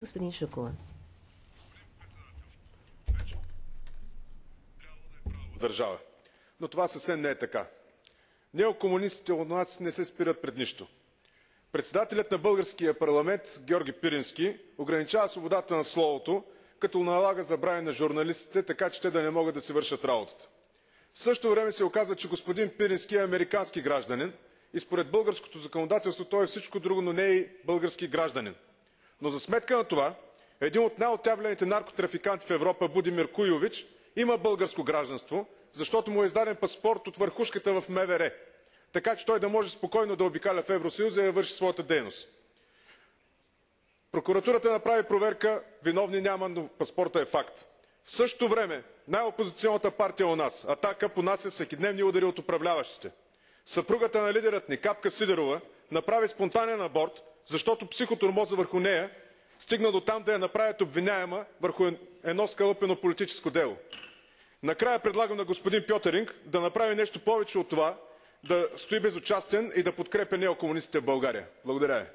Господин Шукула. Държава. Но това съвсем не е така. Неокомунистите у нас не се спират пред нищо. Председателят на българския парламент Георги Пирински ограничава свободата на словото, като налага забрани на журналистите, така че те да не могат да си вършат работата. В същото време се оказва, че господин Пирински е американски гражданин и според българското законодателство той е всичко друго, но не е и български гражданин. Но за сметка на това, един от най-отявлените наркотрафиканти в Европа, Будимир Куйович, има българско гражданство, защото му е издаден паспорт от върхушката в МВР, така че той да може спокойно да обикаля в Евросъюза и да върши своята дейност. Прокуратурата направи проверка, виновни няма, но паспорта е факт. В същото време най-опозиционната партия у нас, „Атака“, понася всекидневни удари от управляващите. Съпругата на лидерът ни, Капка Сидерова, направи спонтанен аборт, защото психотормоза върху нея стигна до там да я направят обвиняема върху едно скалъпено политическо дело. Накрая предлагам на господин Пьотеринг да направи нещо повече от това, да стои безучастен и да подкрепя неокомунистите в България. Благодаря ви.